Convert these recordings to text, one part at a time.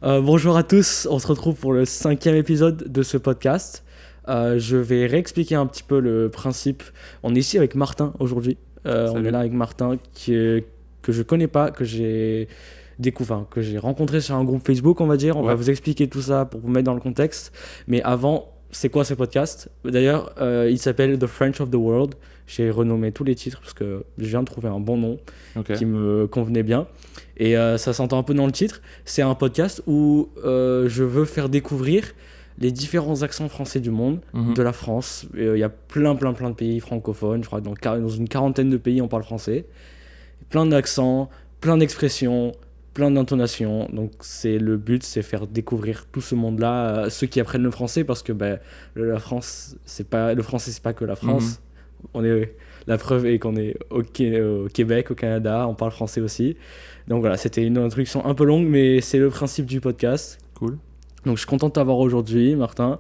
Bonjour à tous, on se retrouve pour le 5e épisode de ce podcast. Je vais réexpliquer un petit peu le principe. On est ici avec Martin aujourd'hui. On est là avec Martin que je connais pas, que j'ai découvert, que j'ai rencontré sur un groupe Facebook, on va dire. On va vous expliquer tout ça pour vous mettre dans le contexte. Mais avant, c'est quoi ce podcast? D'ailleurs, il s'appelle The French of the World. J'ai renommé tous les titres parce que je viens de trouver un bon nom qui me convenait bien. Et ça s'entend un peu dans le titre. C'est un podcast où je veux faire découvrir les différents accents français du monde, de la France. Il y a plein de pays francophones. Je crois que dans une quarantaine de pays, on parle français. Plein d'accents, plein d'expressions, plein d'intonations. Donc le but, c'est faire découvrir tout ce monde-là, ceux qui apprennent le français, parce que le français, c'est pas que la France. La preuve est qu'on est au Québec, au Canada, on parle français aussi. Donc voilà, c'était une introduction un peu longue, mais c'est le principe du podcast. Cool. Donc je suis content de t'avoir aujourd'hui, Martin.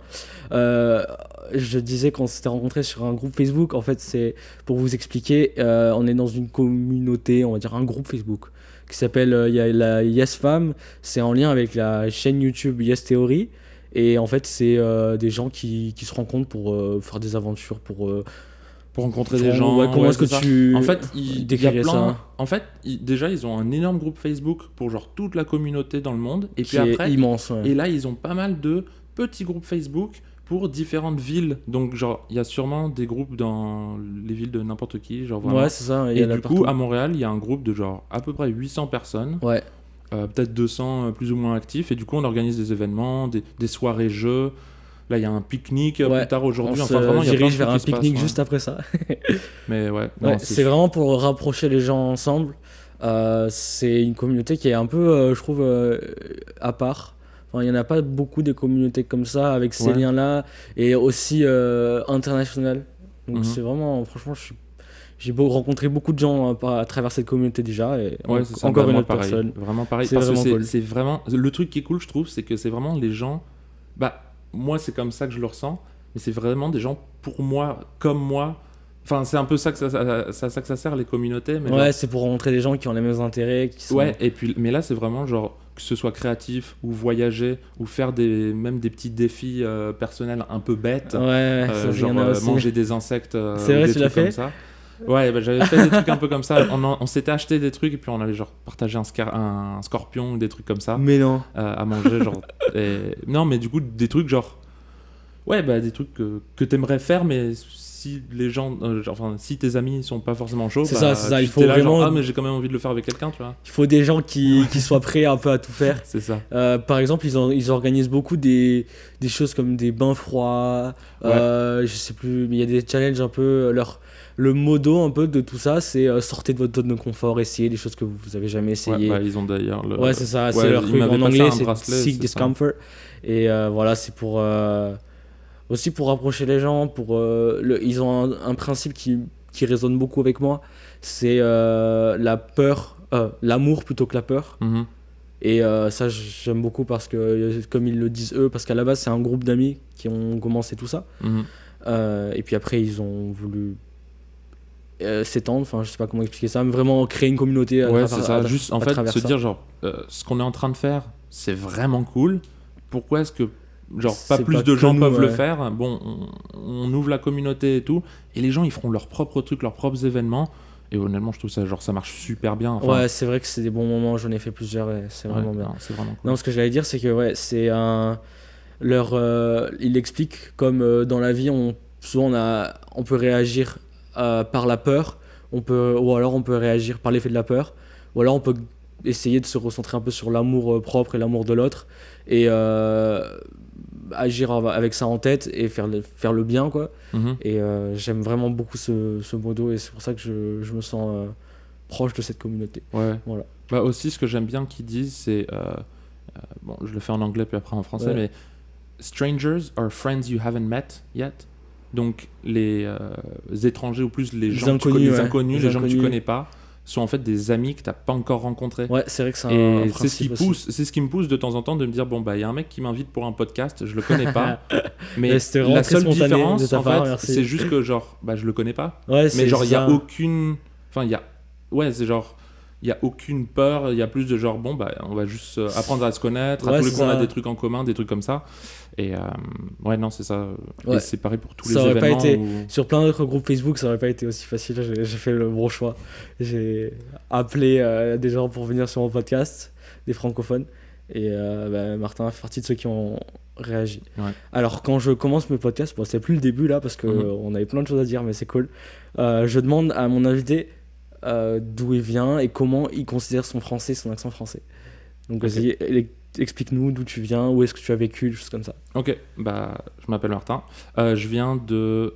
Je disais qu'on s'était rencontrés sur un groupe Facebook. En fait, c'est pour vous expliquer, on est dans une communauté, on va dire un groupe Facebook, qui s'appelle y a la Yes Fam. C'est en lien avec la chaîne YouTube Yes Theory. Et en fait, c'est des gens qui se rencontrent pour faire des aventures, pour rencontrer des gens. Comment est-ce que tu décrirais ça? En fait, déjà, ils ont un énorme groupe Facebook pour genre toute la communauté dans le monde. Et puis après, immense. Ouais. Et là, ils ont pas mal de petits groupes Facebook pour différentes villes. Donc, genre, il y a sûrement des groupes dans les villes de n'importe qui. Genre, vraiment. Ouais, c'est ça. Et du coup, à Montréal, il y a un groupe de genre à peu près 800 personnes. Ouais. Peut-être 200 plus ou moins actifs. Et du coup, on organise des événements, des soirées jeux. Là, il y a un pique-nique plus tard aujourd'hui. Enfin, vraiment, il y a dirige vers un pique-nique juste après ça. Mais ouais. C'est vraiment pour rapprocher les gens ensemble. C'est une communauté qui est un peu, je trouve, à part. Enfin, il n'y en a pas beaucoup des communautés comme ça, avec ces liens-là, et aussi internationales. Donc c'est vraiment, franchement, j'ai rencontré beaucoup de gens à travers cette communauté déjà, et encore une autre personne. Vraiment pareil. C'est vraiment cool. C'est vraiment... Le truc qui est cool, je trouve, c'est que c'est vraiment les gens... moi, c'est comme ça que je le ressens, mais c'est vraiment des gens pour moi, comme moi. Enfin, c'est un peu ça que ça sert, les communautés. Mais c'est pour rencontrer des gens qui ont les mêmes intérêts. Et puis, mais là, c'est vraiment genre que ce soit créatif, ou voyager, ou faire même des petits défis personnels un peu bêtes. Genre manger des insectes. C'est vrai, tu l'as fait comme ça. Ouais, j'avais fait des trucs un peu comme ça. On s'était acheté des trucs et puis on avait genre partagé un scorpion ou des trucs comme ça. Mais non. À manger, genre. Non, mais du coup, des trucs genre. Ouais, des trucs que t'aimerais faire, mais si les gens. Si tes amis sont pas forcément chauds. C'est ça. Il faut vraiment. Mais j'ai quand même envie de le faire avec quelqu'un, tu vois. Il faut des gens qui soient prêts un peu à tout faire. C'est ça. Par exemple, ils organisent beaucoup des choses comme des bains froids. Je sais plus, mais il y a des challenges un peu. Le modo un peu de tout ça, c'est sortez de votre zone de confort, essayez des choses que vous avez jamais essayé. Ils ont d'ailleurs c'est ça, c'est leur truc en anglais, c'est Seek Discomfort. Et voilà, c'est pour aussi pour rapprocher les gens, ils ont un principe qui résonne beaucoup avec moi, c'est la peur, l'amour plutôt que la peur. Et ça, j'aime beaucoup parce que, comme ils le disent eux, parce qu'à la base, c'est un groupe d'amis qui ont commencé tout ça. Et puis après, ils ont voulu s'étendre, enfin je sais pas comment expliquer ça, mais vraiment créer une communauté c'est ça, juste en fait se dire genre ce qu'on est en train de faire c'est vraiment cool, pourquoi est-ce que genre pas plus de gens peuvent le faire, bon on ouvre la communauté et tout, et les gens ils feront leurs propres trucs, leurs propres événements, et honnêtement je trouve ça genre ça marche super bien. C'est vrai que c'est des bons moments, j'en ai fait plusieurs et c'est vraiment bien. C'est vraiment cool. Non, ce que j'allais dire c'est que c'est il explique comme dans la vie souvent on peut réagir par la peur, ou alors on peut réagir par l'effet de la peur, ou alors on peut essayer de se recentrer un peu sur l'amour propre et l'amour de l'autre, et agir avec ça en tête et faire le bien, quoi. Et j'aime vraiment beaucoup ce modo, et c'est pour ça que je me sens proche de cette communauté. Voilà. Aussi, ce que j'aime bien qu'ils disent, c'est bon, je le fais en anglais puis après en français, mais strangers are friends you haven't met yet. Donc les étrangers, ou plus les gens inconnus, les gens que tu connais pas, sont en fait des amis que t'as pas encore rencontrés. C'est vrai que c'est un principe aussi. C'est ce qui me pousse de temps en temps de me dire bon y a un mec qui m'invite pour un podcast, je le connais pas, mais la seule différence en fait, c'est juste que genre je le connais pas, mais genre il y a aucune, c'est genre il y a aucune peur, il y a plus de genre bon bah on va juste apprendre à se connaître, à tous les coups on a des trucs en commun, des trucs comme ça. Et ouais non c'est ça. Et c'est pareil pour tous les événements. Pas été, sur plein d'autres groupes Facebook, ça aurait pas été aussi facile. J'ai fait le bon choix. J'ai appelé des gens pour venir sur mon podcast, des francophones. Et Martin fait partie de ceux qui ont réagi. Ouais. Alors quand je commence mes podcasts, c'est plus le début là parce que on avait plein de choses à dire, mais c'est cool. Je demande à mon invité d'où il vient et comment il considère son français, son accent français. Donc vas-y, explique-nous d'où tu viens, où est-ce que tu as vécu, des choses comme ça. Ok, bah je m'appelle Martin. Je viens de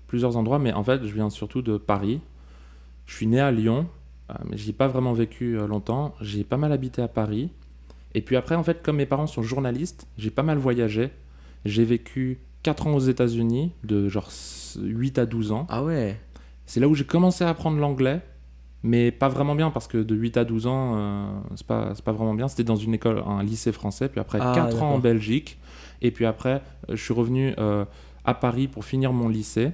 plusieurs endroits, mais en fait je viens surtout de Paris. Je suis né à Lyon. Mais j'y ai pas vraiment vécu longtemps. J'ai pas mal habité à Paris. Et puis après, en fait, comme mes parents sont journalistes, j'ai pas mal voyagé. J'ai vécu 4 ans aux États-Unis, de genre 8 à 12 ans. Ah ouais. C'est là où j'ai commencé à apprendre l'anglais, mais pas vraiment bien, parce que de 8 à 12 ans, c'est pas vraiment bien. C'était dans une école, un lycée français, puis après 4 ans en Belgique. Et puis après, je suis revenu à Paris pour finir mon lycée.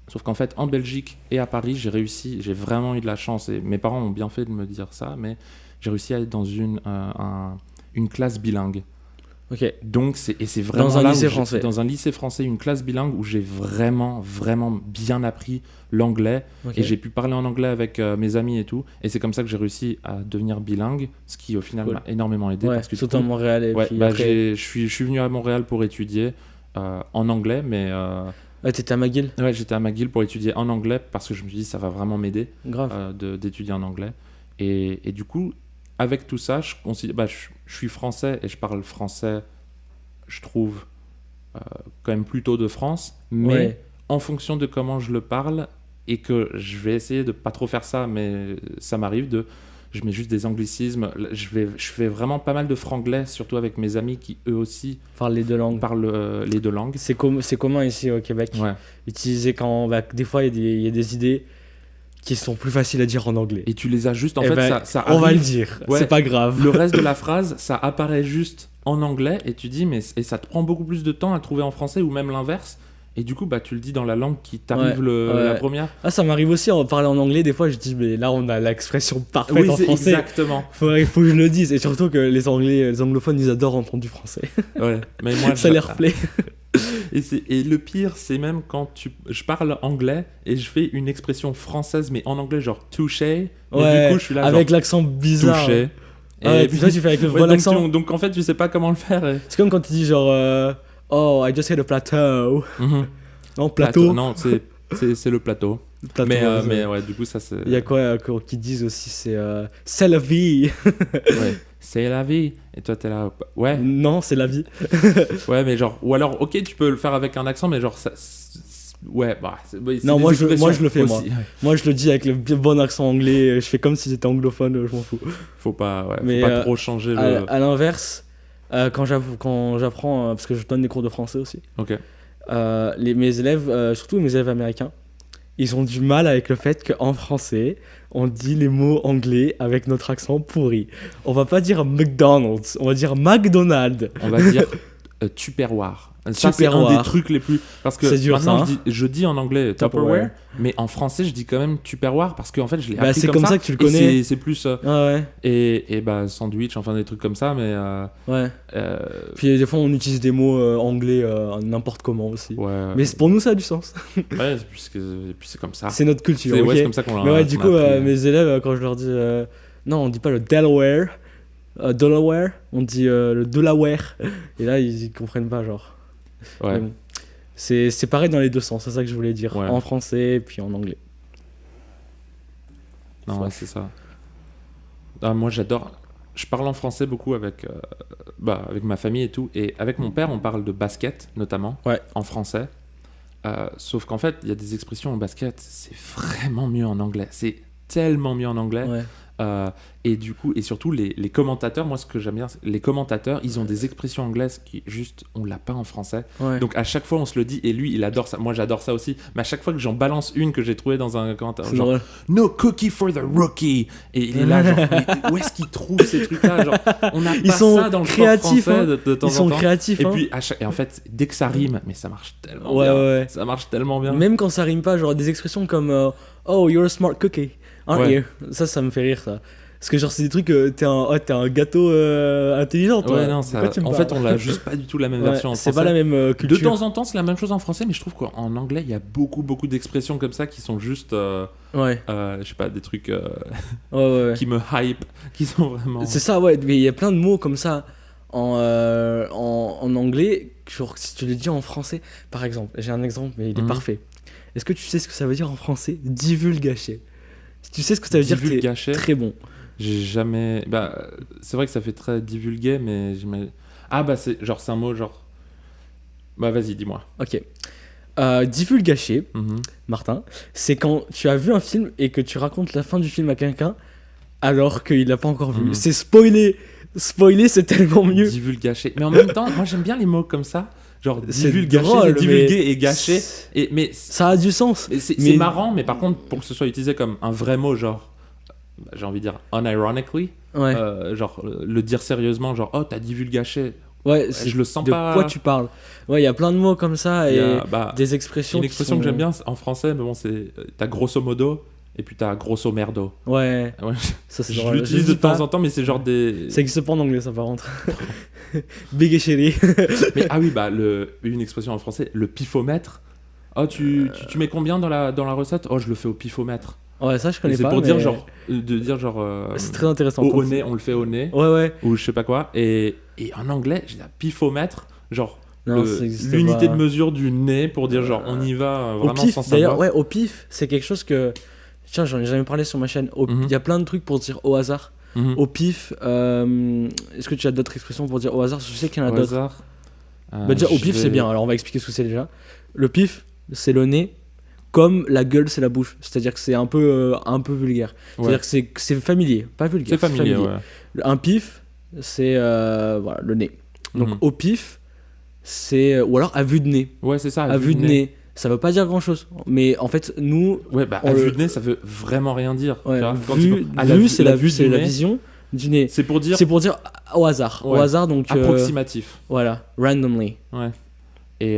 Sauf qu'en fait, en Belgique et à Paris, j'ai vraiment eu de la chance. Et mes parents ont bien fait de me dire ça, mais j'ai réussi à être dans une classe bilingue. Ok. Donc, c'est vraiment dans un lycée français. Dans un lycée français, une classe bilingue où j'ai vraiment, vraiment bien appris l'anglais. Okay. Et j'ai pu parler en anglais avec mes amis et tout. Et c'est comme ça que j'ai réussi à devenir bilingue, ce qui au final m'a énormément aidé. Ouais, parce que, surtout à Montréal. Et puis je suis venu à Montréal pour étudier en anglais, mais... Ouais, t'étais à McGill ? Ouais, j'étais à McGill pour étudier en anglais parce que je me suis dit ça va vraiment m'aider d'étudier en anglais. Et du coup, avec tout ça, je suis français et je parle français, je trouve, quand même plutôt de France. Mais en fonction de comment je le parle, et que je vais essayer de pas trop faire ça, mais ça m'arrive je mets juste des anglicismes. Je fais vraiment pas mal de franglais, surtout avec mes amis qui, eux aussi, parlent les deux langues. C'est commun ici au Québec. Ouais. Utiliser quand... des fois, il y a des idées qui sont plus faciles à dire en anglais. Et tu les as juste... En fait, ça arrive. On va le dire. Ouais. C'est pas grave. Le reste de la phrase, ça apparaît juste en anglais et tu dis... Et ça te prend beaucoup plus de temps à le trouver en français ou même l'inverse. Et du coup, tu le dis dans la langue qui t'arrive la première. Ah, ça m'arrive aussi en parler en anglais. Des fois, je dis, mais là, on a l'expression parfaite en français. Exactement. Il faut que je le dise. Et surtout que les anglophones, ils adorent entendre du français. Ouais, mais moi, ça leur plaît. Et le pire, c'est même quand je parle anglais et je fais une expression française, mais en anglais, genre touché. Ouais, et du coup, je suis là, avec l'accent bizarre. Touché. Et puis toi, tu fais avec le bon accent. Donc en fait, tu sais pas comment le faire. C'est comme quand tu dis genre... Oh, I just hit a plateau. Mm-hmm. Non, plateau. Non, c'est le plateau. Mais ouais, du coup, ça c'est... Il y a quoi qui disent aussi, c'est la vie. Ouais, c'est la vie. Et toi, t'es là... Ouais. Non, c'est la vie. Ouais, mais genre... Ou alors, ok, tu peux le faire avec un accent, mais genre... Ouais, non, moi je le fais aussi. Moi je le dis avec le bon accent anglais. Je fais comme si j'étais anglophone, je m'en fous. Faut pas trop changer à l'inverse... quand j'apprends, parce que je donne des cours de français aussi, mes élèves, surtout mes élèves américains, ils ont du mal avec le fait qu'en français, on dit les mots anglais avec notre accent pourri. On va pas dire McDonald's, on va dire McDonald's. On va dire Tupperware. Ça, c'est un des trucs les plus... Parce que dur, maintenant, je dis en anglais Tupperware, mais en français, je dis quand même Tupperware parce qu'en fait, je l'ai appris c'est comme ça que tu le connais. Et c'est plus... Et sandwich, enfin des trucs comme ça, mais... Puis des fois, on utilise des mots anglais n'importe comment aussi. Ouais. Mais pour nous, ça a du sens. Ouais, puis c'est comme ça. C'est notre culture, c'est comme ça qu'on l'a... Mais ouais, du coup, mes élèves, quand je leur dis... non, on dit pas le Delaware, on dit le Delaware. Et là, ils comprennent pas, genre... Ouais. Bon, c'est pareil dans les deux sens, c'est ça que je voulais dire, en français et puis en anglais. Non, c'est ça. Ah, moi j'adore, je parle en français beaucoup avec ma famille et tout, et avec mon père on parle de basket notamment, en français, sauf qu'en fait il y a des expressions en basket, c'est vraiment mieux en anglais, c'est tellement mieux en anglais. Et du coup, et surtout les commentateurs, moi ce que j'aime bien, les commentateurs, ils ont des expressions anglaises qui juste, on l'a pas en français. Donc à chaque fois on se le dit, et lui il adore ça, moi j'adore ça aussi, mais à chaque fois que j'en balance une que j'ai trouvée dans un commentaire, genre no cookie for the rookie, et il est là genre, mais où est-ce qu'il trouve ces trucs là, genre on n'a pas ça dans le sport français de temps en temps. Ils sont créatifs. Et puis et en fait dès que ça rime, mais ça marche tellement bien. Ça marche tellement bien. Même quand ça rime pas, genre des expressions comme oh you're a smart cookie. Ouais. Ça me fait rire, ça. Parce que genre, c'est des trucs, t'es un gâteau intelligent, toi. Ouais, non, De quoi tu me en parles? fait, on l'a juste pas du tout la même Ouais, version en c'est français. pas la même De culture. temps en temps, c'est la même chose en français, mais je trouve qu'en anglais, il y a beaucoup d'expressions comme ça qui sont juste, Ouais, je sais pas, des trucs ouais. qui me hype, qui sont vraiment. C'est ça, ouais, mais il y a plein de mots comme ça en anglais, genre si tu les dis en français. Par exemple, j'ai un exemple, mais il est Mhm. parfait. Est-ce que tu sais ce que ça veut dire en français? Divulgacher. Si tu sais ce que ça veut dire, t'es Divulgacher. très bon. J'ai jamais. Bah, c'est vrai que ça fait très divulgué, mais ah, bah, c'est un mot genre. Bah, vas-y, dis-moi. Ok. Divulgacher, Mhm. Martin, c'est quand tu as vu un film et que tu racontes la fin du film à quelqu'un alors qu'il l'a pas encore vu. Mhm. C'est spoiler. Spoiler, c'est tellement mieux. Divulgacher. Mais en même temps, moi, j'aime bien les mots comme ça. Genre, C'est divulgacher, drôle, c'est divulguer mais et gâcher. Mais ça a du sens. c'est Mais- marrant, mais par contre, pour que ce soit utilisé comme un vrai mot, genre, bah, j'ai envie de dire unironically, Ouais, genre, le dire sérieusement, genre, oh, t'as divulgaché. ouais, c'est Je le sens de pas. quoi tu parles. Ouais, il y a plein de mots comme ça Il y et a, bah, des expressions. une qui expression sont- que j'aime bien en français, mais bon, c'est t'as grosso modo et puis t'as grosso merdo. Ouais, Ouais, ça c'est je drôle. l'utilise dis de temps pas. en temps, mais c'est genre des. Ça existe pas en anglais, ça par contre. Big et chéri. Mais ah oui, bah une expression en français, le pifomètre. Oh, tu mets combien dans la recette? Oh, je le fais au pifomètre. Ouais, ça je Et connais c'est pas. pour mais dire genre, c'est très intéressant. au nez, on le fait au nez, Ouais, ouais. ou je sais pas quoi. Et en anglais, j'ai la pifomètre, genre Non, ça existe l'unité pas. de mesure du nez pour dire genre on y va Au vraiment pif, sans d'ailleurs, savoir. ouais, au pif, c'est quelque chose que. Tiens, j'en ai jamais parlé sur ma chaîne. Il Mhm. y a plein de trucs pour dire au hasard. Mhm. Au pif, est-ce que tu as d'autres expressions pour dire au hasard? Je sais qu'il y en a Au d'autres. hasard. Bah, déjà, au Je pif, c'est vais- bien. Alors, on va expliquer ce que c'est déjà. Le pif, c'est le nez, comme la gueule, c'est la bouche. C'est-à-dire que c'est un peu vulgaire. Ouais. C'est-à-dire que c'est familier, pas vulgaire. C'est familier, ouais. Un pif, c'est voilà, le nez. Donc, Mhm. au pif, c'est. Ou alors à vue de nez. Ouais, c'est ça. À vue de nez. Ça veut pas dire grand-chose. Mais en fait, nous. Ouais, bah, On à le- vue de nez, ça veut vraiment rien dire. Ouais, tu vois. Quand vue, à la vue, vue- c'est la la vue c'est du la nez, vision du nez. c'est pour dire C'est pour dire au hasard. Au Ouais. hasard, donc. approximatif. Voilà, randomly. Ouais. Et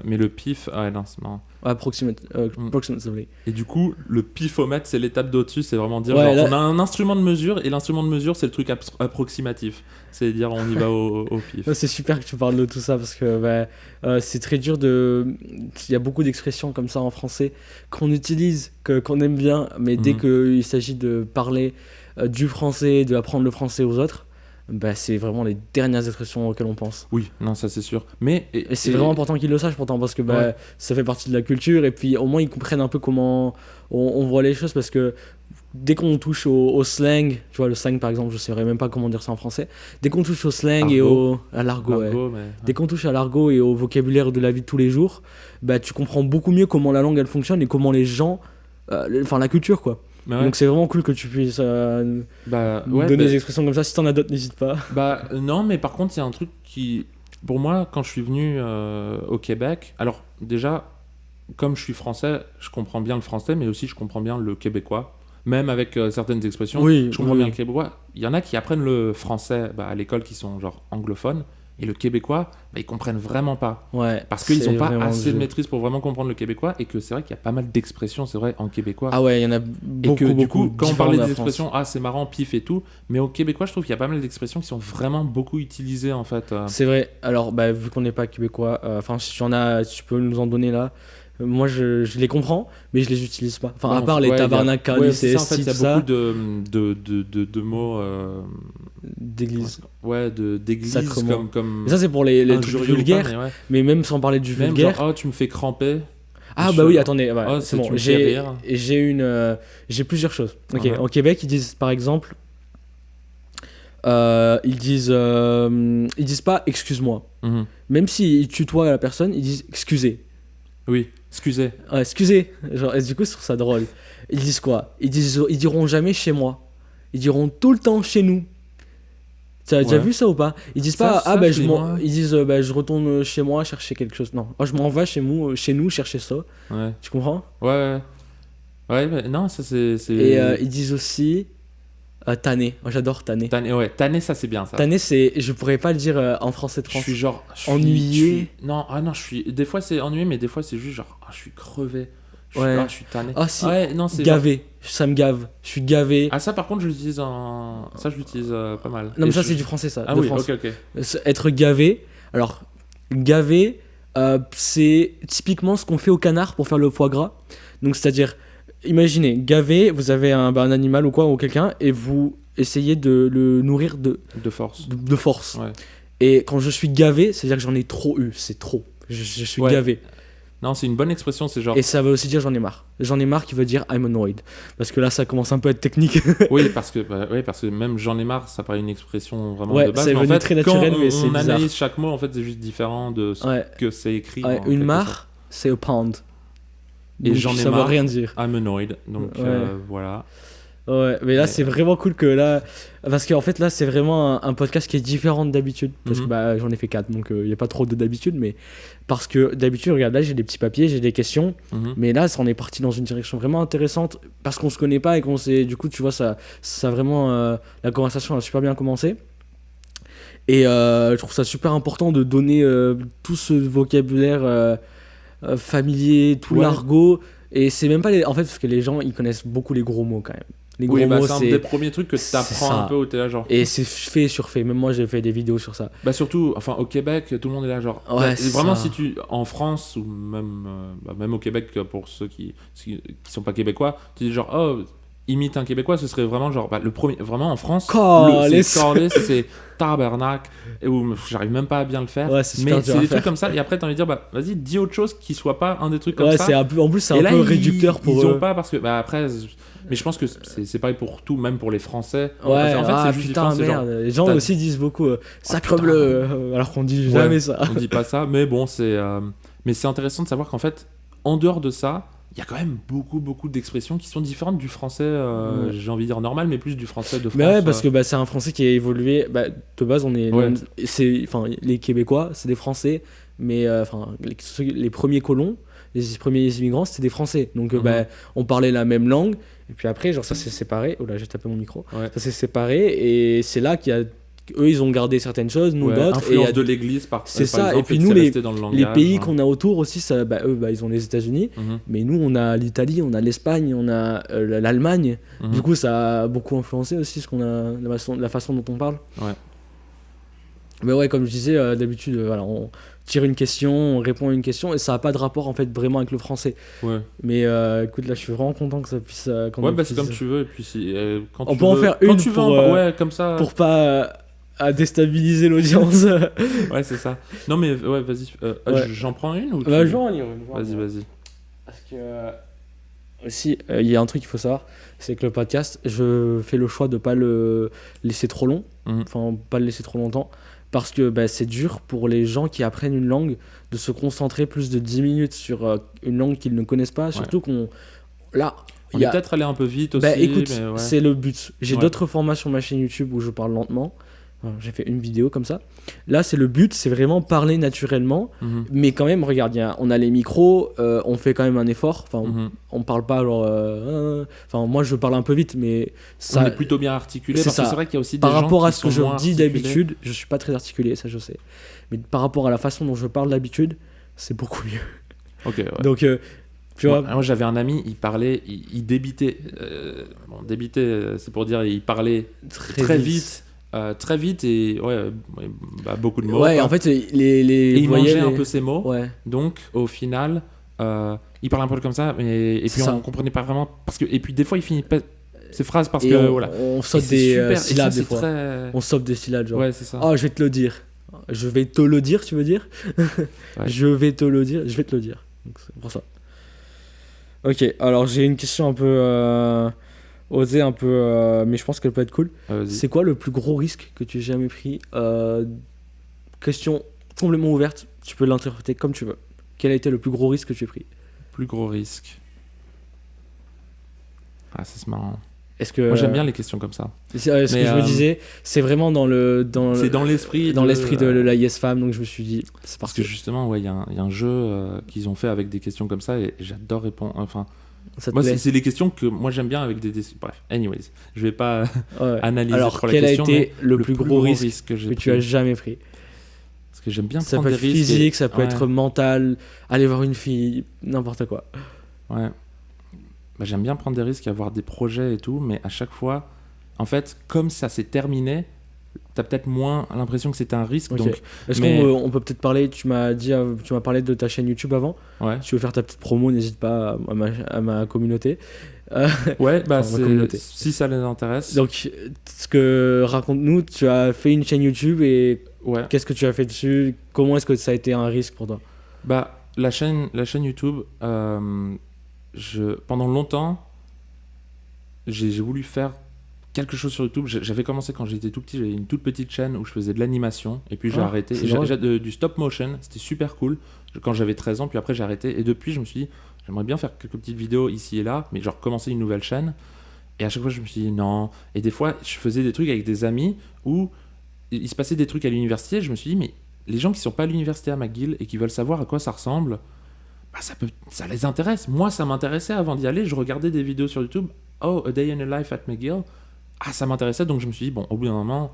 mais le pif, ouais, non, c'est marrant. Approximately. Et du coup, le pifomètre, c'est l'étape d'au-dessus, c'est vraiment dire, Ouais, genre, là- on a un instrument de mesure, et l'instrument de mesure, c'est le truc approximatif. C'est dire, on y va au pif. Ouais, c'est super que tu parles de tout ça parce que c'est très dur de. Il y a beaucoup d'expressions comme ça en français qu'on utilise, qu'on aime bien, mais dès Mhm. qu'il s'agit de parler du français, de apprendre le français aux autres, bah, c'est vraiment les dernières expressions auxquelles on pense. Oui, non, ça c'est sûr. Mais Et c'est vraiment important qu'ils le sachent pourtant parce que Ouais. ça fait partie de la culture et puis au moins ils comprennent un peu comment on voit les choses parce que dès qu'on touche au slang, tu vois le slang par exemple, je ne saurais même pas comment dire ça en français, dès qu'on touche au slang et à l'argot, ouais. l'argot, mais- Dès qu'on touche à l'argot et au vocabulaire de la vie de tous les jours, bah, tu comprends beaucoup mieux comment la langue elle fonctionne et comment les gens, enfin la culture quoi. Mais ouais. Donc c'est vraiment cool que tu puisses Bah, nous ouais, donner bah- des expressions comme ça. Si t'en as d'autres, n'hésite pas. Bah non, mais par contre, il y a un truc qui, pour moi, quand je suis venu au Québec, alors déjà, comme je suis français, je comprends bien le français, mais aussi je comprends bien le québécois. Même avec certaines expressions, Oui, je comprends oui. bien le québécois. Il y en a qui apprennent le français à l'école qui sont genre anglophones, et le québécois, ils comprennent vraiment pas. Ouais. Parce qu'ils c'est n'ont pas vraiment assez le de jeu. maîtrise pour vraiment comprendre le québécois, et que c'est vrai qu'il y a pas mal d'expressions, c'est vrai, en québécois. Ah ouais, il y en a Et beaucoup, que du beaucoup coup, quand on différentes parlait de la des France. expressions, ah c'est marrant, pif et tout, mais au québécois, je trouve qu'il y a pas mal d'expressions qui sont vraiment beaucoup utilisées en fait. C'est vrai. Alors, bah, vu qu'on n'est pas québécois, enfin, si tu en as, tu peux nous en donner là. Moi, je les comprends, mais je les utilise pas. Enfin, Ouais, à part les ouais, tabarnak, ouais, calice c'est et ça, en fait, il y esti, a tout ça, beaucoup de mots d'église. ouais, d'église Sacrement. comme Mais ça, c'est pour les trucs injurieux ou pas, vulgaires, mais ouais. mais même sans parler du Même vulgaire. genre, oh, tu me fais cramper. Ah je- bah oui, attendez, ouais, Oh, c'est tu bon. me fais rire. J'ai plusieurs choses. Ok, Uh-huh. au Québec, ils disent par exemple, ils disent pas excuse-moi. Mhm. Même s'ils tutoient la personne, ils disent excusez. Oui, excusez. Ouais, excusez. Genre, et du coup, je trouve ça drôle. Ils disent quoi? Ils diront jamais chez moi. Ils diront tout le temps chez nous. Tu as déjà Ouais. vu ça ou pas? Ils disent pas Ça, ah bah je l'ai moins. ils disent bah, je retourne chez moi chercher quelque chose. Non, oh, je m'en vais chez nous chercher ça. Ouais. Tu comprends? Ouais. Ouais, mais non, ça c'est. Et ils disent aussi tanner. Moi j'adore tanner. Tanner, ça c'est bien ça. Tanner, c'est. Je pourrais pas le dire en français de Je France. suis genre. Ennuyé. Non, ah non, je suis. Des fois c'est ennuyé, mais des fois c'est juste genre. Ah, je suis crevé. Ouais. Je suis tanné. Ah si, Ouais, non, c'est gavé. Ça me gave. Je suis gavé. Ah, ça, par contre, je l'utilise ça, je l'utilise pas mal. Non, mais Et ça, c'est du français, ça. Ah de oui, France. ok. Être gavé. Alors, gavé, c'est typiquement ce qu'on fait au canard pour faire le foie gras. Donc, c'est-à-dire, imaginez, gavé, vous avez un animal ou quoi, ou quelqu'un, et vous essayez de le nourrir de force. de force. Ouais. Et quand je suis gavé, c'est-à-dire que j'en ai trop eu. C'est trop. Je suis gavé. Non, c'est une bonne expression, c'est genre. Et ça veut aussi dire j'en ai marre. J'en ai marre qui veut dire I'm annoyed. Parce que là, ça commence un peu à être technique. Oui, parce que même j'en ai marre, ça paraît une expression vraiment Ouais, de base. c'est Mais en devenu fait, très naturel, quand mais c'est on bizarre. analyse chaque mot, en fait, c'est juste différent de ce que c'est écrit. Ouais, en une quelque mare, c'est a pound. Et Donc, j'en ai ça marre. veut rien dire. sorte. I'm annoyed. Donc Ouais. voilà. Ouais, mais là, Mais, c'est vraiment cool que là. Parce qu'en fait, là, c'est vraiment un podcast qui est différent d'habitude. Parce que j'en ai fait 4, donc il n'y a pas trop d'habitude. Mais parce que d'habitude, regarde, là, j'ai des petits papiers, j'ai des questions. Mais là, on est parti dans une direction vraiment intéressante. Parce qu'on se connaît pas et qu'on s'est. Du coup, tu vois, ça vraiment. La conversation a super bien commencé. Et je trouve ça super important de donner tout ce vocabulaire familier, tout l'argot. Et c'est même pas les... En fait, parce que les gens, ils connaissent beaucoup les gros mots quand même. Les gros mots, c'est un des premiers trucs que tu apprends un peu au théâtre, genre. Et c'est fait sur fait. Même moi, j'ai fait des vidéos sur ça. Bah surtout, enfin au Québec, tout le monde est là, genre. Ouais, Bah, c'est vraiment, ça. si tu en France ou même au Québec, pour ceux qui sont pas québécois, tu dis genre imite un Québécois, ce serait vraiment genre le premier, vraiment en France. Calice. C'est tabernacle, et où j'arrive même pas à bien le faire. Ouais, c'est super mais dur c'est à des faire. trucs comme ça. Et après, t'as envie de dire vas-y, dis autre chose qui soit pas un des trucs comme Ouais, ça. c'est un peu. En plus, c'est Et un là, peu réducteur pour ils eux. ont pas parce que après. Mais je pense que c'est pareil pour tout, même pour les Français. Ouais, en fait, c'est juste putain, différent, c'est genre, merde. Les gens t'as- aussi disent beaucoup sacre putain. bleu, alors qu'on dit jamais ça. On dit pas ça, mais bon, mais c'est intéressant de savoir qu'en fait, en dehors de ça, il y a quand même beaucoup d'expressions qui sont différentes du français, j'ai envie de dire normal, mais plus du français de France. Mais ouais, parce que c'est un français qui a évolué. De base, on est. Ouais. Les Québécois, c'est des Français, mais les premiers colons, les premiers immigrants, c'était des Français. Donc on parlait la même langue. Et puis après, genre ça s'est séparé. Oh là, j'ai tapé mon micro. Ouais. Ça s'est séparé et c'est là qu'il y a. Eux, ils ont gardé certaines choses, nous d'autres. Influence et de l'église, c'est par ça. exemple, Et puis que nous, c'est les resté dans le langage, pays hein. qu'on a autour aussi, ça, eux, ils ont les États-Unis. Mais nous, on a l'Italie, on a l'Espagne, on a l'Allemagne. Du coup, ça a beaucoup influencé aussi ce qu'on a, la façon dont on parle. Ouais. Mais ouais, comme je disais, d'habitude, voilà, on tire une question, on répond à une question, et ça n'a pas de rapport en fait vraiment avec le français. Ouais. Mais écoute, là, je suis vraiment content que ça puisse. C'est comme tu veux. Et puis quand on tu peut en veux, faire quand une tu veux, pour, comme ça. pour pas à déstabiliser l'audience. Ouais, c'est ça. Non, mais ouais, vas-y. Ouais. J'en prends une ou Je vais en lire une. Vas-y. Parce que aussi, il y a un truc qu'il faut savoir, c'est que le podcast, je fais le choix de pas le laisser trop long, enfin pas le laisser trop longtemps, parce que c'est dur pour les gens qui apprennent une langue de se concentrer plus de 10 minutes sur une langue qu'ils ne connaissent pas, surtout qu'on... Là, on est peut-être allé un peu vite aussi. Écoute, mais ouais. c'est le but. J'ai Ouais. d'autres formats sur ma chaîne YouTube où je parle lentement. Enfin, j'ai fait une vidéo comme ça. Là, c'est le but, c'est vraiment parler naturellement. Mais quand même, regarde, on a les micros, on fait quand même un effort. Enfin, on parle pas genre... Enfin, moi, je parle un peu vite, mais ça... On est plutôt bien articulé. C'est Parce que ça. c'est vrai qu'il y a aussi des Par gens rapport qui à ce que sont je moins dis articulés. d'habitude, je suis pas très articulé, ça je sais. Mais par rapport à la façon dont je parle d'habitude, c'est beaucoup mieux. Ok, ouais. Donc, tu vois... Moi, j'avais un ami, il parlait, il débitait. Débitait, c'est pour dire, il parlait très vite. Très vite et beaucoup de mots. Ouais, quoi. en fait, et il mangeait un les... peu ses mots. Ouais. Donc, au final, il parlait un peu comme ça, et puis C'est ça. on comprenait pas vraiment. Et puis, des fois, il finit pas ses phrases parce Et que. on saute Et c'est des super. Et syllabes ça, des c'est fois. très- On saute des syllabes, genre. Ouais, c'est ça. Oh, je vais te le dire. Je vais te le dire, tu veux dire? Ouais. Je vais te le dire. Je vais te le dire. Donc, c'est pour ça. Ok, alors j'ai une question un peu osée, un peu, mais je pense qu'elle peut être cool. Vas-y. C'est quoi le plus gros risque que tu aies jamais pris? Question complètement ouverte. Tu peux l'interpréter comme tu veux. Quel a été le plus gros risque que tu aies pris? Plus gros risque. Ah, ça c'est marrant. Est-ce que Moi, j'aime bien les questions comme ça. ce que je me disais, c'est vraiment C'est dans l'esprit. dans l'esprit de la Yes Fam, donc je me suis dit, c'est Parce que justement, il y a un jeu qu'ils ont fait avec des questions comme ça et j'adore répondre. Enfin, ça te moi, plaît. c'est les questions que moi j'aime bien avec des. Bref, anyways, je vais pas Ouais. analyser Alors, trop la quel a question. été mais le plus gros risque que j'ai que pris. tu as jamais pris? Parce que j'aime bien Ça prendre peut des être risques. physique, ça peut ouais. être mental, aller voir une fille, n'importe quoi. Ouais. Bah, j'aime bien prendre des risques, avoir des projets et tout, mais à chaque fois, en fait, comme ça s'est terminé, t'as peut-être moins l'impression que c'était un risque. Ok. Donc, Est-ce mais- qu'on peut peut-être parler, tu m'as parlé de ta chaîne YouTube avant. ouais. Si tu veux faire ta petite promo, n'hésite pas à ma communauté. Ouais, bah, Enfin, ma communauté. si ça les intéresse. Donc, raconte-nous, tu as fait une chaîne YouTube et Ouais. qu'est-ce que tu as fait dessus? Comment est-ce que ça a été un risque pour toi? Bah, la chaîne YouTube, pendant longtemps, j'ai voulu faire quelque chose sur YouTube. J'avais commencé quand j'étais tout petit, j'avais une toute petite chaîne où je faisais de l'animation, et puis j'ai Ah, arrêté. c'est Et drôle. du stop motion, c'était super cool quand j'avais 13 ans, puis après j'ai arrêté. Et depuis, je me suis dit, j'aimerais bien faire quelques petites vidéos ici et là, mais genre commencer une nouvelle chaîne. Et à chaque fois, je me suis dit non. Et des fois, je faisais des trucs avec des amis où il se passait des trucs à l'université. Je me suis dit, mais les gens qui sont pas à l'université à McGill et qui veulent savoir à quoi ça ressemble, bah ça les intéresse. Moi, ça m'intéressait avant d'y aller. Je regardais des vidéos sur YouTube. Oh, A Day in a Life at McGill. Ah, ça m'intéressait. Donc je me suis dit, bon, au bout d'un moment,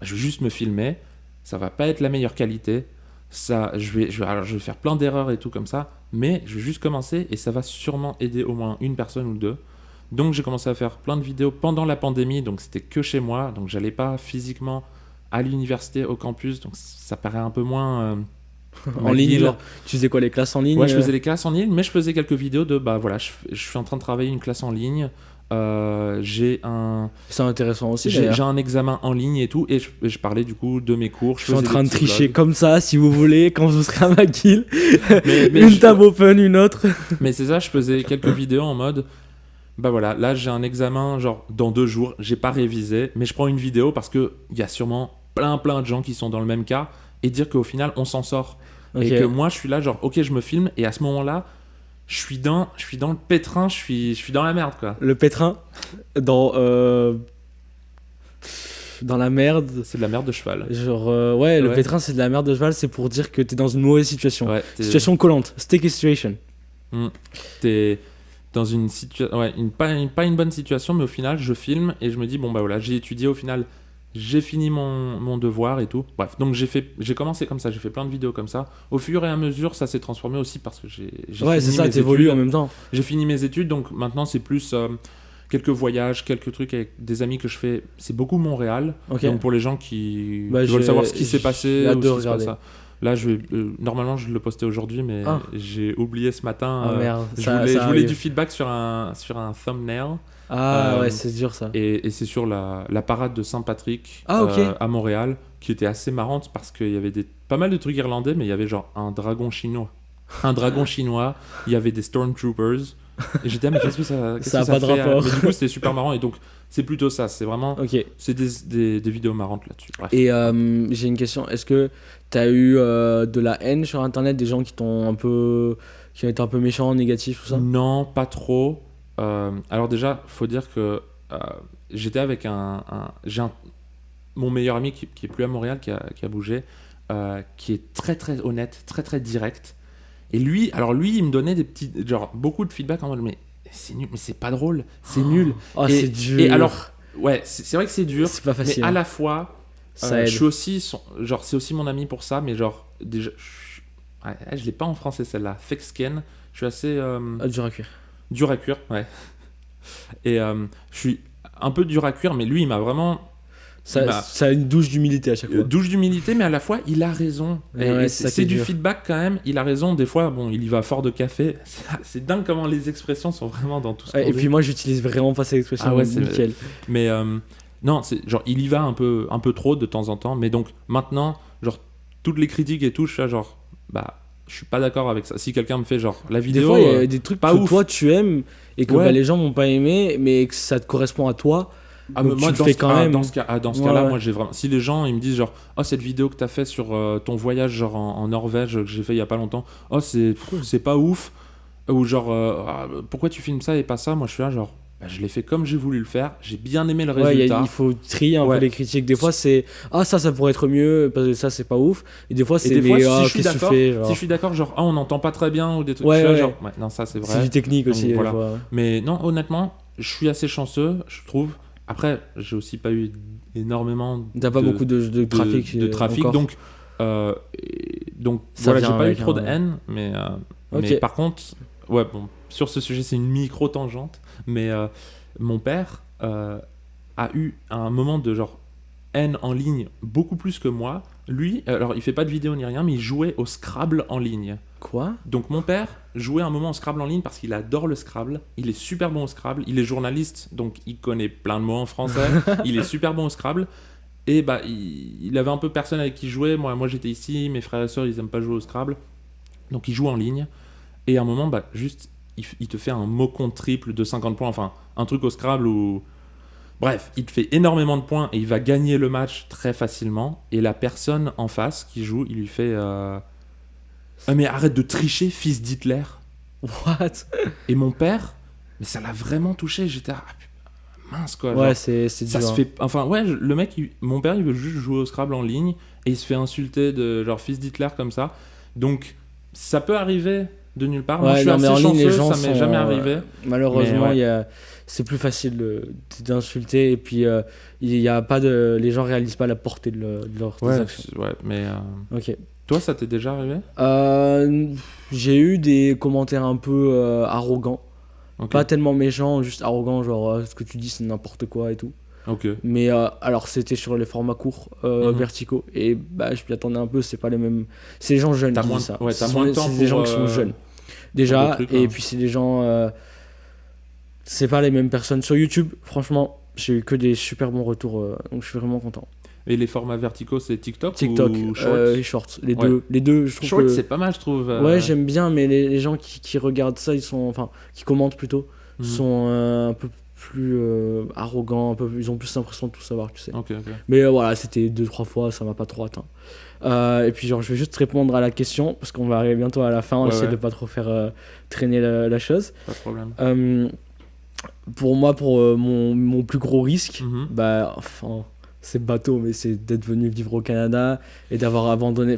je vais juste me filmer. Ça va pas être la meilleure qualité. Je vais faire plein d'erreurs et tout comme ça. Mais je vais juste commencer et ça va sûrement aider au moins une personne ou deux. Donc j'ai commencé à faire plein de vidéos pendant la pandémie. Donc c'était que chez moi. Donc j'allais pas physiquement à l'université, au campus. Donc ça paraît un peu moins... En ligne, McGill. genre, tu faisais quoi, les classes en ligne? Ouais, je faisais les classes en ligne, mais je faisais quelques vidéos de, bah voilà, je suis en train de travailler une classe en ligne, j'ai C'est intéressant aussi. j'ai d'ailleurs. un examen en ligne et tout, et je parlais du coup de mes cours. Je suis en faisais train des de petits tricher vlogs. comme ça, si vous voulez, quand vous serez à McGill. Mais Une je- tab open, une autre. Mais c'est ça, je faisais quelques vidéos en mode, bah voilà, là j'ai un examen genre dans 2 jours, j'ai pas révisé, mais je prends une vidéo parce que il y a sûrement plein de gens qui sont dans le même cas, et dire qu'au final on s'en sort. Ok. Et que moi je suis là genre ok, je me filme, et à ce moment-là je suis dans le pétrin, je suis dans la merde quoi. Le pétrin, dans la merde. C'est de la merde de cheval. Genre, ouais, le Ouais. pétrin, c'est de la merde de cheval, c'est pour dire que t'es dans une mauvaise situation. Ouais, Situation collante, sticky situation. t'es dans une situation, ouais, pas une bonne situation, mais au final je filme et je me dis bon bah voilà, j'ai étudié, au final j'ai fini mon devoir et tout. Bref, donc j'ai commencé comme ça, j'ai fait plein de vidéos comme ça. Au fur et à mesure, ça s'est transformé aussi parce que j'ai Ouais, c'est fini ça, mes t'évolues études. en même temps. J'ai fini mes études, donc maintenant c'est plus quelques voyages, quelques trucs avec des amis que je fais. C'est beaucoup Montréal. Ok. Donc pour les gens qui Bah, veulent j'ai- savoir ce qui s'est j'ai passé hâte ou de ce qui se passe. regarder. Là, normalement je le postais aujourd'hui, mais Ah. j'ai oublié ce matin. Ah merde, je ça voulais arrive. du feedback sur un thumbnail. Ah Euh, ouais, c'est dur ça. Et c'est sur la parade de Saint-Patrick Ah, ok. à Montréal, qui était assez marrante parce qu'il y avait pas mal de trucs irlandais, mais il y avait genre un dragon chinois. Un dragon chinois, il y avait des Stormtroopers. Et j'étais, ah, mais qu'est-ce que ça, Ça a pas de fait, rapport. Mais du coup, c'était super marrant. Et donc, c'est plutôt ça. C'est vraiment. Ok. C'est des vidéos marrantes là-dessus. Bref. Et j'ai une question. Est-ce que t'as eu de la haine sur internet, des gens qui ont été un peu méchants, négatifs, tout ça? Non, pas trop. Alors déjà, faut dire que j'étais avec mon meilleur ami qui est plus à Montréal, qui a bougé, qui est très très honnête, très très direct. Et lui, il me donnait beaucoup de feedback en mode mais c'est nul, mais c'est pas drôle, c'est nul. Oh, Et- c'est dur. Et alors, ouais, c'est vrai que c'est dur, c'est pas facile. mais à hein. la fois, Ça aide. je suis aussi c'est aussi mon ami pour ça, mais genre déjà, je l'ai pas en français celle-là. Thick skin, je suis assez Ah, dur à cuire. dur à cuire, ouais. Et je suis un peu dur à cuire, mais lui, il m'a vraiment Bah, Ça a une douche d'humilité à chaque fois. douche d'humilité, mais à la fois, il a raison. Ouais, Et ouais, c'est ça qui c'est est du dur. feedback quand même. Il a raison. Des fois, bon, il y va fort de café. C'est dingue comment les expressions sont vraiment dans tout ce Ouais, qu'on et dit. puis moi, j'utilise vraiment pas cette expression. Ah ouais, c'est- nickel. Mais non, c'est genre il y va un peu trop de temps en temps. Mais donc maintenant, genre toutes les critiques et tout, je suis là, genre bah je suis pas d'accord avec ça. Si quelqu'un me fait genre la Des vidéo, fois, il y a des trucs pas que ouf. toi, tu aimes et que Ouais. bah, les gens vont pas aimer, mais que ça te correspond à toi. mais donc moi tu dans le fais ce, quand ah, même. dans ce cas, dans ce Ouais, cas-là, ouais. moi j'ai vraiment. Si les gens ils me disent genre oh cette vidéo que t'as fait sur ton voyage genre en Norvège que j'ai fait il y a pas longtemps, oh c'est pas ouf, ou genre ah, pourquoi tu filmes ça et pas ça, moi je suis là genre bah, je l'ai fait comme j'ai voulu le faire, j'ai bien aimé le Ouais, résultat. il faut trier un Ouais. peu les critiques. Des fois, c'est ça pourrait être mieux, parce que ça, c'est pas ouf. Et des fois, Et c'est des fois, mais, si je suis qu'est-ce que tu d'accord, fais genre. si je suis d'accord, genre, ah, on n'entend pas très bien ou des trucs, Ouais, je suis là, ouais. genre, ouais, non, ça c'est C'est vrai. du technique aussi. Donc, des voilà. fois, ouais. Mais non, honnêtement, je suis assez chanceux, je trouve. Après, j'ai aussi pas eu énormément T'as pas beaucoup de trafic. de trafic, encore. donc Ça voilà, j'ai vient pas eu avec trop de un- haine, mais Ok. mais par contre, ouais, bon, sur ce sujet, c'est une micro-tangente, mais mon père a eu un moment de genre haine en ligne beaucoup plus que moi. Lui, alors il fait pas de vidéo ni rien, mais il jouait au Scrabble en ligne. Quoi ? Donc mon père jouait un moment au Scrabble en ligne parce qu'il adore le Scrabble, il est super bon au Scrabble, il est journaliste, donc il connaît plein de mots en français, il est super bon au Scrabble, et bah il avait un peu personne avec qui jouer, moi j'étais ici, mes frères et sœurs ils aiment pas jouer au Scrabble, donc il joue en ligne, et à un moment, bah juste, il te fait un mot compte triple de 50 points, enfin un truc au Scrabble où... Bref, il te fait énormément de points et il va gagner le match très facilement. Et la personne en face qui joue, il lui fait Ah, mais arrête de tricher, fils d'Hitler. What ? Et mon père, mais ça l'a vraiment touché. J'étais mince quoi. Ouais, Genre, c'est ça dur. se fait. Enfin, ouais, le mec, mon père, il veut juste jouer au Scrabble en ligne et il se fait insulter de genre fils d'Hitler comme ça. Donc, ça peut arriver de nulle part. Moi, je suis non, mais assez en ligne, les chanceux, gens ça m'est sont, jamais arrivé. Malheureusement, Mais ouais. c'est plus facile d'insulter et puis il y a pas de, les gens réalisent pas la portée de leurs des actions. Ouais, mais Ok. toi, ça t'est déjà arrivé? J'ai eu des commentaires un peu arrogants, Ok. pas tellement méchants, juste arrogants, genre ce que tu dis c'est n'importe quoi et tout. Ok. Mais alors c'était sur les formats courts, verticaux, et bah je m'y attendais un peu, c'est pas les mêmes, c'est les gens jeunes T'as qui moins disent de- ça. ouais, t'as Ce moins de sont- temps c'est des gens pour, qui sont jeunes pour déjà, d'autres trucs, et hein. puis c'est des gens, c'est pas les mêmes personnes sur YouTube. Franchement, j'ai eu que des super bons retours, donc je suis vraiment content. Et les formats verticaux, c'est TikTok TikTok, ou Shorts? et Shorts, les Ouais. deux, je trouve Shorts, que... c'est pas mal, je trouve. Ouais, j'aime bien, mais les gens qui regardent ça, ils sont, enfin, qui commentent plutôt, Mhm. sont un peu plus arrogants, ils ont plus l'impression de tout savoir, tu sais. Ok. Mais voilà, c'était 2-3 fois, ça m'a pas trop atteint. Et puis genre, je vais juste répondre à la question, parce qu'on va arriver bientôt à la fin, on Ouais, essaie ouais. de pas trop faire traîner la chose. Pas de problème. Pour moi, mon plus gros risque, Mhm. bah, enfin, c'est bateau, mais c'est d'être venu vivre au Canada et d'avoir abandonné,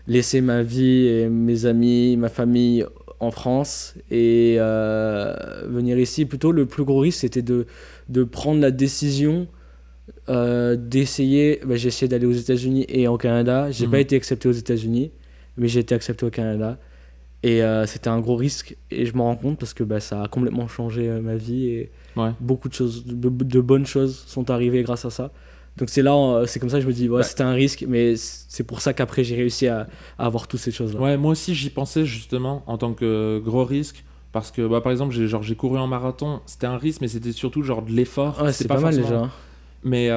laissé ma vie et mes amis, ma famille en France et venir ici. Plutôt, le plus gros risque, c'était de prendre la décision d'essayer. Bah, j'ai essayé d'aller aux États-Unis et au Canada. J'ai Mhm. pas été accepté aux États-Unis, mais j'ai été accepté au Canada. Et c'était un gros risque et je m'en rends compte parce que bah, ça a complètement changé ma vie et Ouais. beaucoup de choses, de bonnes choses sont arrivées grâce à ça. Donc c'est là, c'est comme ça que je me dis, ouais, Ouais. c'était un risque, mais c'est pour ça qu'après j'ai réussi à avoir toutes ces choses-là. Ouais, moi aussi, j'y pensais justement en tant que gros risque. Parce que, bah, par exemple, j'ai couru en marathon, c'était un risque, mais c'était surtout genre de l'effort. Ouais, C'était c'est pas mal forcément- déjà. hein. Mais,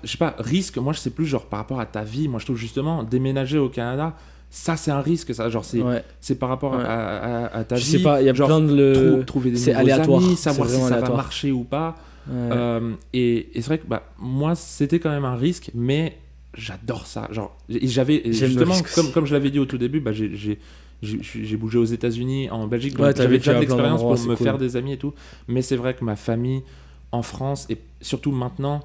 je sais pas, risque, moi, je sais plus genre par rapport à ta vie. Moi, je trouve justement, déménager au Canada, ça, c'est un risque. Ça, genre, Ouais. c'est par rapport Ouais. à ta Je vie. sais pas, il y a genre, plein de trouver des c'est nouveaux aléatoire, amis, c'est savoir si vraiment ça aléatoire. va marcher ou pas. Ouais. Et c'est vrai que bah, moi, c'était quand même un risque, mais j'adore ça. Genre, et j'avais et J'aime le justement, risque aussi. comme je l'avais dit au tout début, bah, j'ai bougé aux États-Unis, en Belgique, donc Ouais, t'as j'avais vécu déjà à de plein l'expérience d'endroits, pour c'est me cool. faire des amis et tout. Mais c'est vrai que ma famille en France, et surtout maintenant,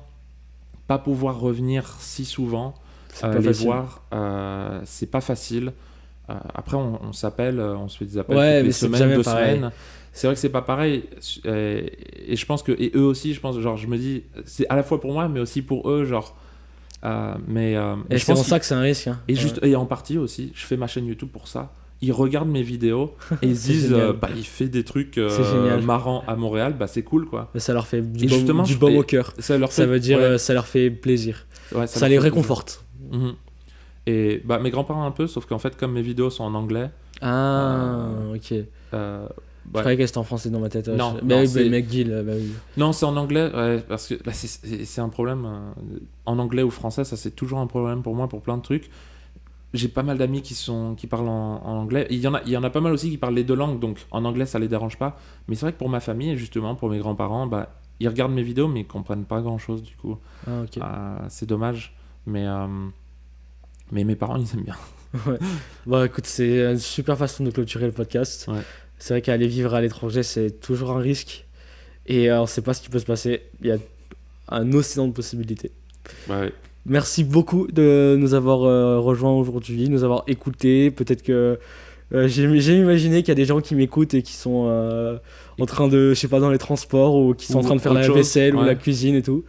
pas pouvoir revenir si souvent, C'est pas les facile. voir, c'est pas facile. Après, on s'appelle, on se fait des appels Ouais, toutes mais les c'est semaines, jamais 2 pareil. semaines. C'est vrai que c'est pas pareil. Et je pense que, et eux aussi, je pense, genre, je me dis, c'est à la fois pour moi, mais aussi pour eux, genre. Mais Et je c'est pense pour ça que c'est un risque. hein. et Ouais. juste, et en partie aussi, je fais ma chaîne YouTube pour ça. Ils regardent mes vidéos et ils se C'est disent, génial. bah, il fait des trucs C'est génial. marrants à Montréal, bah, c'est cool, quoi. Ça leur fait Et justement, du baume et au cœur. Ça leur Ça fait- veut dire, ouais, ça leur fait plaisir. ouais, Ça leur les fait plaisir. réconforte. Mhm. Et bah, mes grands-parents un peu, sauf qu'en fait, comme mes vidéos sont en anglais, Ah, ok. Je ouais. croyais qu'elle était en français dans ma tête. Non, Bah non, oui, c'est- McGill, bah oui. Non, c'est en anglais, ouais, parce que bah, c'est un problème. En anglais ou français, ça c'est toujours un problème pour moi pour plein de trucs. J'ai pas mal d'amis qui parlent en anglais. Il y en a pas mal aussi qui parlent les deux langues, donc en anglais ça les dérange pas. Mais c'est vrai que pour ma famille et justement pour mes grands-parents, bah, ils regardent mes vidéos mais ils comprennent pas grand-chose du coup. Ah, ok. C'est dommage, mais mes parents ils aiment bien. Ouais. Bon, écoute, c'est une super façon de clôturer le podcast. Ouais. C'est vrai qu'aller vivre à l'étranger, c'est toujours un risque. Et on ne sait pas ce qui peut se passer. Il y a un océan de possibilités. Ouais. Merci beaucoup de nous avoir rejoints aujourd'hui, nous avoir écoutés. Peut-être que j'ai imaginé qu'il y a des gens qui m'écoutent et qui sont en train de, je sais pas, dans les transports ou qui sont en Ou train de faire autre la chose, vaisselle ou ouais. la cuisine et tout.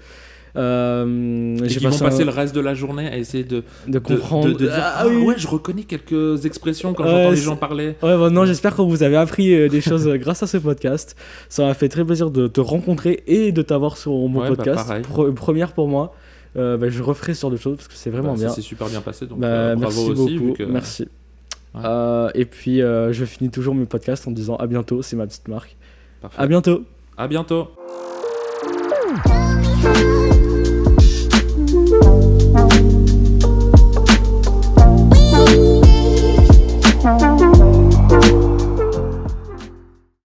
Et qui vont passer le reste de la journée à essayer de comprendre. De dire, oui. Ouais, je reconnais quelques expressions quand j'entends les gens parler. Ouais, bon, non, j'espère que vous avez appris des choses grâce à ce podcast. Ça m'a fait très plaisir de te rencontrer et de t'avoir sur mon podcast. Première pour moi. Je referai ce genre de choses parce que c'est vraiment bien. Ça s'est super bien passé, donc bravo merci aussi. Beaucoup, merci. Ouais. Et puis, je finis toujours mes podcasts en disant à bientôt, c'est ma petite marque. Parfait. À bientôt. À bientôt.